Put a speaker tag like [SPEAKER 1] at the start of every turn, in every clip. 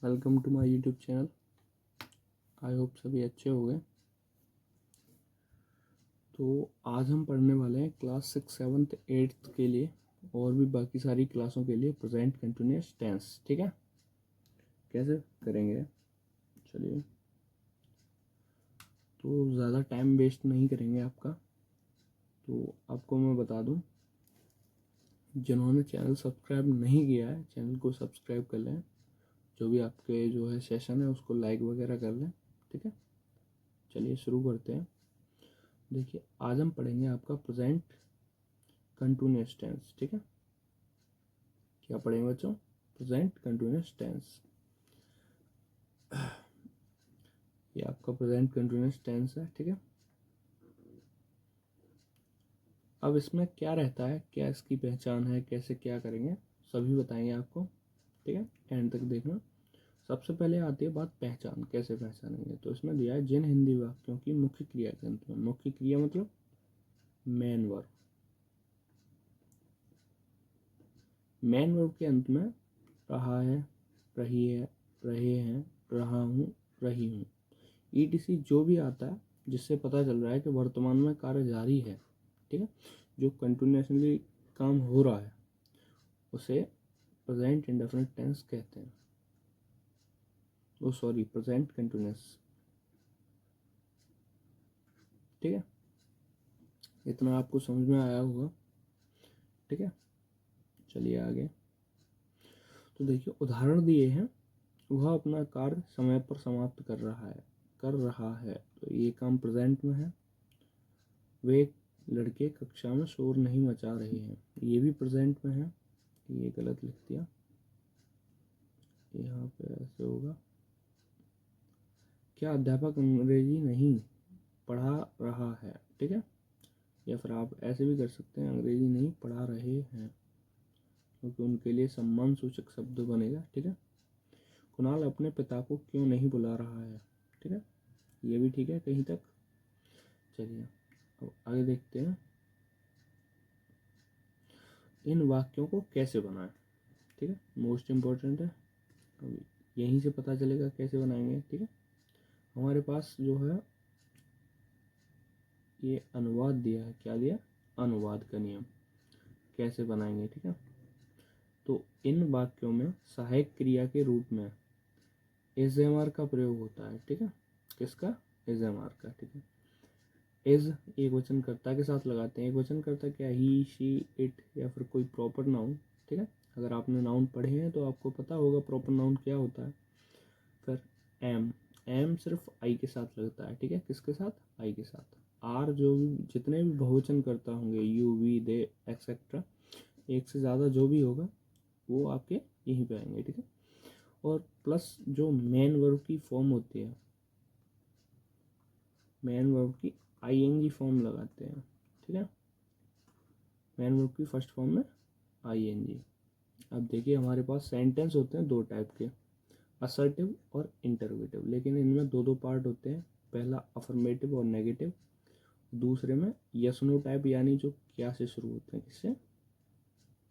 [SPEAKER 1] Welcome to my YouTube channel. I hope सभी अच्छे हो गए। तो आज हम पढ़ने वाले हैं क्लास 6, 7, 8 के लिए और भी बाकी सारी क्लासों के लिए प्रेजेंट कंटिन्यूअस टेंस। ठीक है, कैसे करेंगे? चलिए, तो ज़्यादा टाइम वेस्ट नहीं करेंगे आपका। तो आपको मैं बता दूं, जिन्होंने चैनल सब्सक्राइब नहीं किया है चैनल को सब्सक्राइब कर लें। जो भी आपके जो है सेशन है उसको लाइक वगैरह कर लें। ठीक है, चलिए शुरू करते हैं। देखिए, आज हम पढ़ेंगे आपका प्रेजेंट कंटिन्यूअस टेंस। ठीक है, क्या पढ़ेंगे बच्चों? Present continuous tense. ये आपका प्रेजेंट कंटिन्यूअस टेंस है। ठीक है, अब इसमें क्या रहता है, क्या इसकी पहचान है, कैसे क्या करेंगे, सभी बताएंगे आपको। ठीक है, एंड तक देखना। सबसे पहले आती है बात पहचान, कैसे पहचानेंगे। तो इसमें दिया है जिन हिंदी वाक्यों की मुख्य क्रिया के अंत में, मुख्य क्रिया मतलब मेन वर्ब, मेन वर्ब के अंत में रहा है, रही है, रहे हैं, रहा हूँ, रही हूँ, ईटीसी जो भी आता है जिससे पता चल रहा है कि वर्तमान में कार्य जारी है। ठीक है, जो कंटिन्यूसली काम हो रहा है उसे प्रेजेंट इंडेफिनिट टेंस कहते हैं। Present continuous. ठीक है, इतना आपको समझ में आया होगा। ठीक है, चलिए आगे। तो देखिए, उदाहरण दिए हैं, वह अपना कार्य समय पर समाप्त कर रहा है। तो ये काम प्रेजेंट में है। वे लड़के कक्षा में शोर नहीं मचा रहे हैं, ये भी प्रेजेंट में है। ये गलत लिख दिया, यहाँ पे ऐसे होगा। क्या अध्यापक अंग्रेजी नहीं पढ़ा रहा है? ठीक है, या फिर आप ऐसे भी कर सकते हैं, अंग्रेजी नहीं पढ़ा रहे हैं, क्योंकि उनके लिए सम्मान सूचक शब्द बनेगा। ठीक है, कुणाल अपने पिता को क्यों नहीं बुला रहा है? ठीक है, ये भी ठीक है कहीं तक। चलिए अब आगे देखते हैं, इन वाक्यों को कैसे बनाएं। ठीक है, मोस्ट इम्पोर्टेंट है, अभी यहीं से पता चलेगा कैसे बनाएंगे। ठीक है, हमारे पास जो है ये अनुवाद दिया है। क्या दिया? अनुवाद का नियम कैसे बनाएंगे। ठीक है, तो इन वाक्यों में सहायक क्रिया के रूप में एजएमआर का प्रयोग होता है। ठीक है, किसका? एजएमआर का। ठीक है, एज एक वचन कर्ता के साथ लगाते हैं। एक वचन कर्ता क्या? ही, शी, इट या फिर कोई प्रॉपर नाउन। ठीक है, अगर आपने नाउन पढ़े हैं तो आपको पता होगा प्रॉपर नाउन क्या होता है। फिर एम, एम सिर्फ आई के साथ लगता है। ठीक है, किसके साथ? आई के साथ। आर जो भी जितने भी बहुवचन करता होंगे, यू, वी, दे एक्सेट्रा, एक से ज़्यादा जो भी होगा वो आपके यहीं पे आएंगे। ठीक है, और प्लस जो मेन वर्ब की फॉर्म होती है, मेन वर्ब की आईएनजी फॉर्म लगाते हैं। ठीक है, मेन वर्ब की फर्स्ट फॉर्म में आईएनजी। अब देखिए, हमारे पास सेंटेंस होते हैं दो टाइप के, असर्टिव और इंटरोगेटिव, लेकिन इनमें दो दो पार्ट होते हैं। पहला अफर्मेटिव और नेगेटिव, दूसरे में यस नो टाइप, यानी जो क्या से शुरू होते हैं, किससे?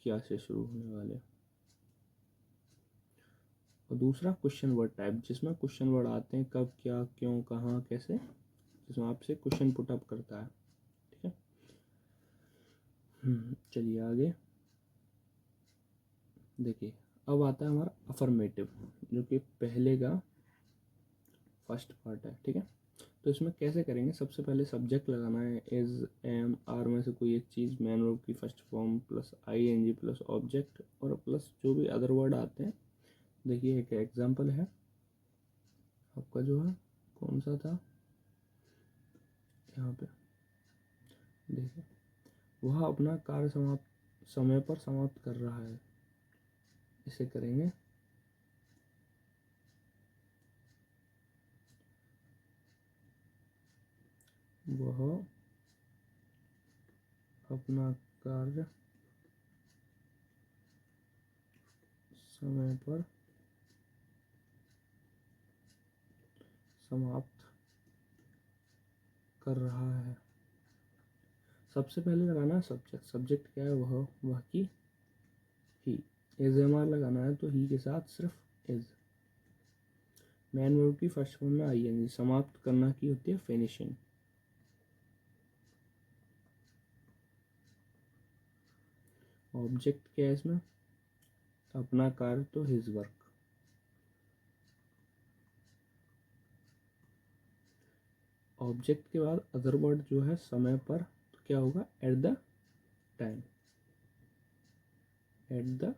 [SPEAKER 1] क्या से शुरू होने वाले। और दूसरा क्वेश्चन वर्ड टाइप, जिसमें क्वेश्चन वर्ड आते हैं कब, क्या, क्यों, कहाँ, कैसे, जिसमें आपसे क्वेश्चन पुट अप करता है। ठीक है, चलिए आगे देखिए। अब आता है हमारा अफर्मेटिव, जो कि पहले का फर्स्ट पार्ट है। ठीक है, तो इसमें कैसे करेंगे? सबसे पहले सब्जेक्ट लगाना है, इज, एम, आर में से कोई एक चीज़, मैन वर्ब की first form plus ING plus object और प्लस जो भी अदर वर्ड आते हैं। देखिए, एक एग्जांपल है आपका, जो है कौन सा था, यहाँ पे देखिए, वह अपना कार्य समय पर समाप्त कर रहा है। इसे करेंगे वह अपना कार्य समय पर समाप्त कर रहा है। सबसे पहले लगाना है सब्जेक्ट। सब्जेक्ट क्या है? वह की ही। एज एम आर लगाना है तो ही के साथ सिर्फ इज। मैन वर्ब की फर्स्ट फॉर्म में आईएनजी, समाप्त करना की होती है फिनिशिंग। ऑब्जेक्ट क्या है इसमें, अपना कार्य तो हिज वर्क। ऑब्जेक्ट के बाद अदर वर्ड जो है समय पर, तो क्या होगा, at the time, at the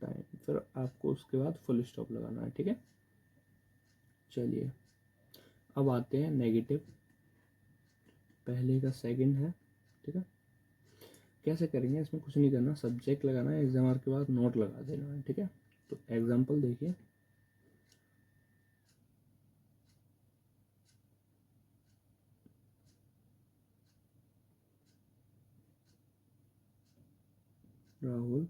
[SPEAKER 1] time. फिर आपको उसके बाद फुल स्टॉप लगाना है, ठीक है। चलिए अब आते हैं नेगेटिव, पहले का सेकंड है, ठीक है। कैसे करेंगे, इसमें कुछ नहीं करना, सब्जेक्ट लगाना है, एग्जाम के बाद नोट लगा देना है, ठीक है। तो एग्जाम्पल देखिए, राहुल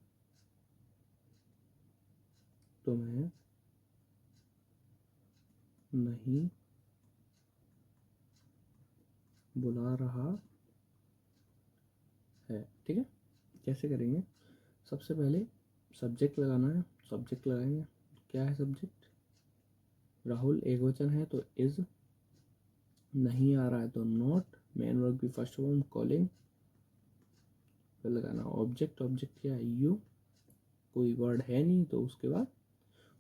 [SPEAKER 1] तुम्हें नहीं बुला रहा है, ठीक है। कैसे करेंगे, सबसे पहले सब्जेक्ट लगाना है, सब्जेक्ट लगाएंगे, क्या है सब्जेक्ट, राहुल एक वचन है तो इज, नहीं आ रहा है तो नॉट, मेन वर्ब की फर्स्ट फॉर्म कॉलिंग, फिर लगाना ऑब्जेक्ट, ऑब्जेक्ट क्या है, यू, कोई वर्ड है नहीं तो उसके बाद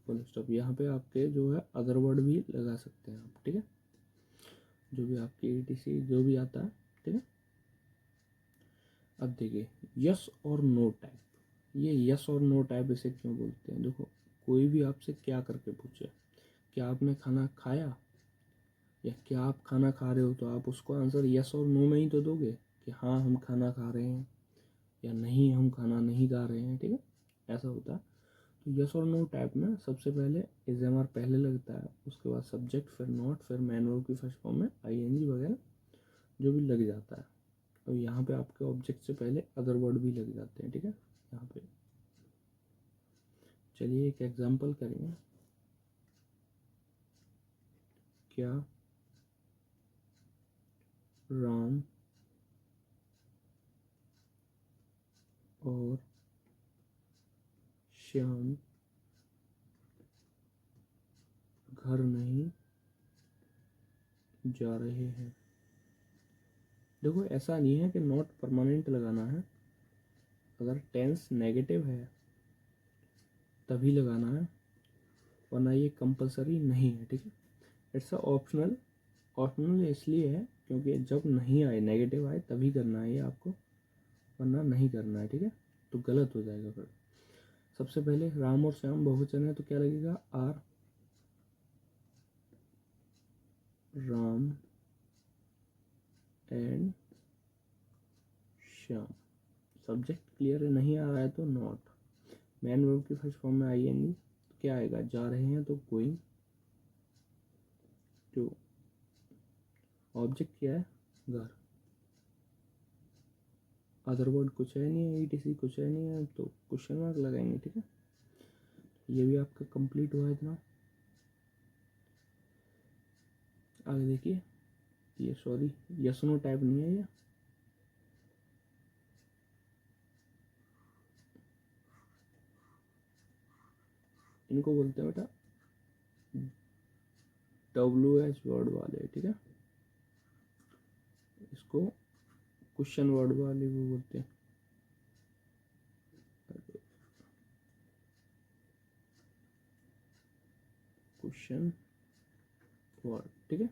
[SPEAKER 1] फुल स्टॉप। यहाँ पे आपके जो है अदर वर्ड भी लगा सकते हैं आप, ठीक है, जो भी आपके ETC जो भी आता है, ठीक है। अब देखिए यस और नो टाइप, ये यस और नो टाइप इसे क्यों बोलते हैं, देखो कोई भी आपसे क्या करके पूछे, क्या आपने खाना खाया, या क्या आप खाना खा रहे हो, तो आप उसको आंसर यस और नो में ही तो दोगे, कि हाँ हम खाना खा रहे हैं, या नहीं हम खाना नहीं खा रहे हैं, ठीक है, ऐसा होता है। तो यस और नो टाइप में सबसे पहले इज़ पहले लगता है, उसके बाद सब्जेक्ट, फिर नॉट, फिर मैन वर्ब की फर्स्ट फॉर्म में ING वगैरह जो भी लग जाता है। और यहाँ पे आपके ऑब्जेक्ट से पहले अदर वर्ड भी लग जाते हैं, ठीक है। यहाँ पे चलिए एक एग्जांपल करेंगे, क्या राम और श्याम घर नहीं जा रहे हैं। देखो ऐसा नहीं है कि नॉट परमानेंट लगाना है, अगर टेंस नेगेटिव है तभी लगाना है, वरना ये कंपलसरी नहीं है, ठीक है। इट्स अ ऑप्शनल, ऑप्शनल इसलिए है क्योंकि जब नहीं आए, नेगेटिव आए तभी करना है ये आपको, वरना नहीं करना है, ठीक है, तो गलत हो जाएगा फिर। सबसे पहले राम और श्याम बहुवचन है तो क्या लगेगा, are Ram and Shyam. Subject clear है, नहीं आ रहा है तो नॉट, मैन वर्ब की फर्स्ट फॉर्म में ING, तो क्या आएगा, जा रहे हैं तो गोइंग टू, ऑब्जेक्ट क्या है, घर, अदर वर्ड कुछ है नहीं है, ETC कुछ है नहीं है तो क्वेश्चन मार्क लगाएंगे, ठीक है। ये भी आपका कंप्लीट हुआ इतना। आगे देखिए, ये सॉरी यस नो टाइप नहीं है, ये इनको बोलते हैं बेटा WH वर्ड वाले, ठीक है, इसको क्वेश्चन वर्ड वाले भी बोलते हैं, क्वेश्चन वर्ड, ठीक है,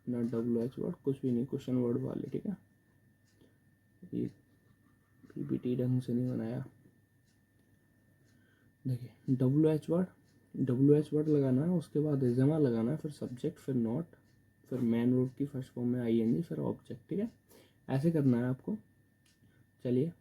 [SPEAKER 1] ना WH वर्ड कुछ भी नहीं, क्वेश्चन वर्ड वाले, ठीक है। ये PPT ढंग से नहीं बनाया, देखिए WH वर्ड लगाना है, उसके बाद इज़मा लगाना है, फिर सब्जेक्ट, फिर नॉट, फिर मैन वर्ब की फर्स्ट फॉर्म में ING, फिर ऑब्जेक्ट, ठीक है, ऐसे करना है आपको। चलिए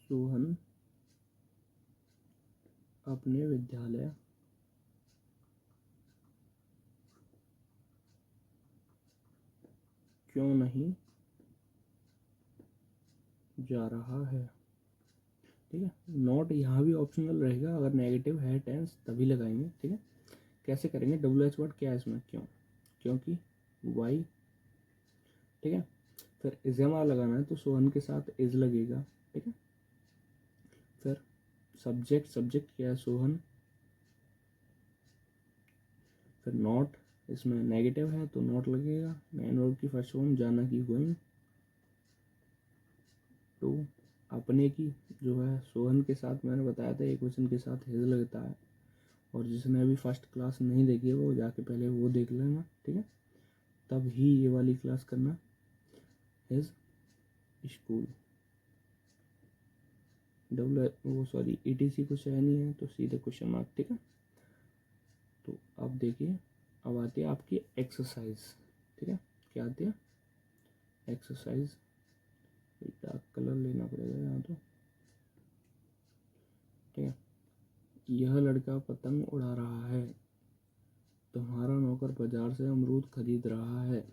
[SPEAKER 1] सोहन अपने विद्यालय क्यों नहीं जा रहा है, ठीक है। नॉट यहाँ भी ऑप्शनल रहेगा, अगर नेगेटिव है टेंस तभी लगाएंगे, ठीक है। कैसे करेंगे, डब्ल्यू एच वर्ड क्या है इसमें, क्यों, क्योंकि, वाई, ठीक है। फिर इज़ेमा लगाना है तो सोहन के साथ इज लगेगा, ठीक है। फिर सब्जेक्ट, सब्जेक्ट क्या है, सोहन। फिर नॉट, इसमें नेगेटिव है तो नॉट लगेगा। मेन वर्ब की फर्स्ट फॉर्म जाना की, गोइंग टू। अपने की जो है सोहन के साथ मैंने बताया था एक वचन के साथ हिज लगता है, और जिसने अभी फर्स्ट क्लास नहीं देखी है वो जाके पहले वो देख लेना, ठीक है। तब ही ये वाली क्लास करना, हिज स्कूल। डब्ल्यू वो सॉरी ईटीसी कुछ है नहीं है तो सीधे क्वेश्चन मार्क, ठीक है। तो अब देखिए, अब आती है आपकी एक्सरसाइज, ठीक है। क्या आती है, एक्सरसाइज। डार्क कलर लेना पड़ेगा यहाँ तो, ठीक है। यह लड़का पतंग उड़ा रहा है, तुम्हारा नौकर बाजार से अमरूद खरीद रहा है,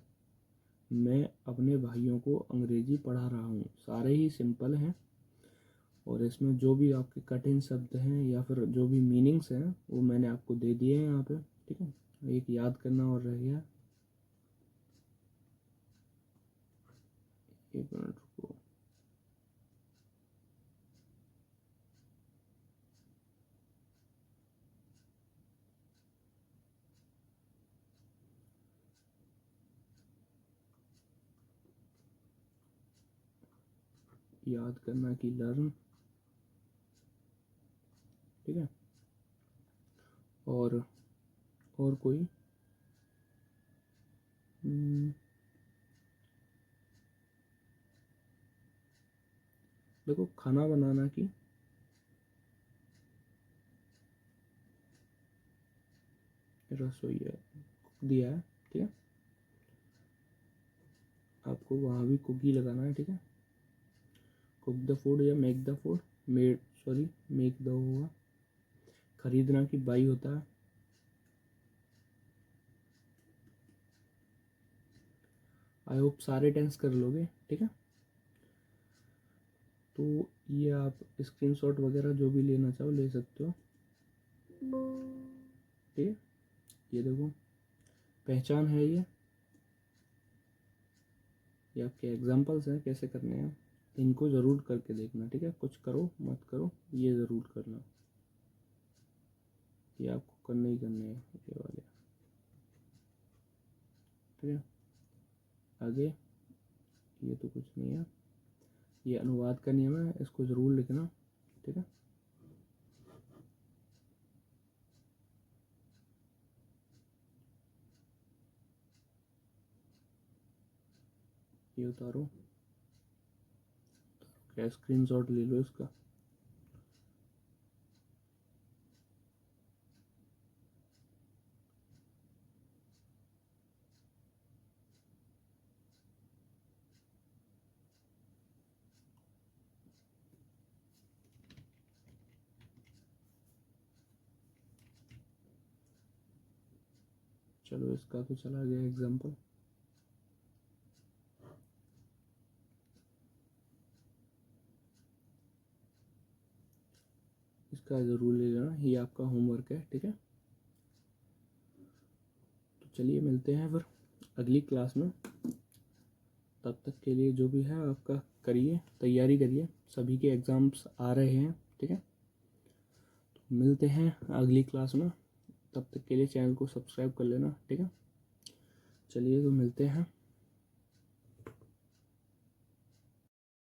[SPEAKER 1] मैं अपने भाइयों को अंग्रेजी पढ़ा रहा हूँ। सारे ही सिंपल हैं, और इसमें जो भी आपके कठिन शब्द हैं या फिर जो भी मीनिंग्स हैं वो मैंने आपको दे दिए हैं यहाँ पे, ठीक है। एक याद करना और रह गया, एक मिनट रुको। याद करना कि लर्न, ठीक है। और कोई देखो, खाना बनाना की, रसोई है, दिया है, ठीक है। आपको वहाँ भी कुकी लगाना है, ठीक है। कुक द फूड या make the food, made sorry make the होगा। खरीदना की बाई होता है। आई होप सारे टेंस कर लोगे, ठीक है। तो ये आप स्क्रीनशॉट वगैरह जो भी लेना चाहो ले सकते हो, ठीक है। ये देखो, पहचान है ये आपके एग्जांपल्स हैं कैसे करने हैं, इनको ज़रूर करके देखना, ठीक है। कुछ करो मत करो, ये ज़रूर करना, ये आपको करने ही करने हैं ये वाले, ठीक है। आगे ये तो कुछ नहीं है, ये अनुवाद का नियम है, इसको ज़रूर लिखना, ठीक है। ये उतारो, क्या स्क्रीनशॉट ले लो इसका। चलो इसका तो चला गया एग्जाम्पल। इसका ज़रूर ले लेना, ये आपका होमवर्क है, ठीक है। तो चलिए मिलते हैं फिर अगली क्लास में, तब तक के लिए जो भी है आपका करिए, तैयारी करिए, सभी के एग्ज़ाम्स आ रहे हैं, ठीक है। तो मिलते हैं अगली क्लास में, तब तक के लिए चैनल को सब्सक्राइब कर लेना, ठीक है। चलिए तो मिलते हैं।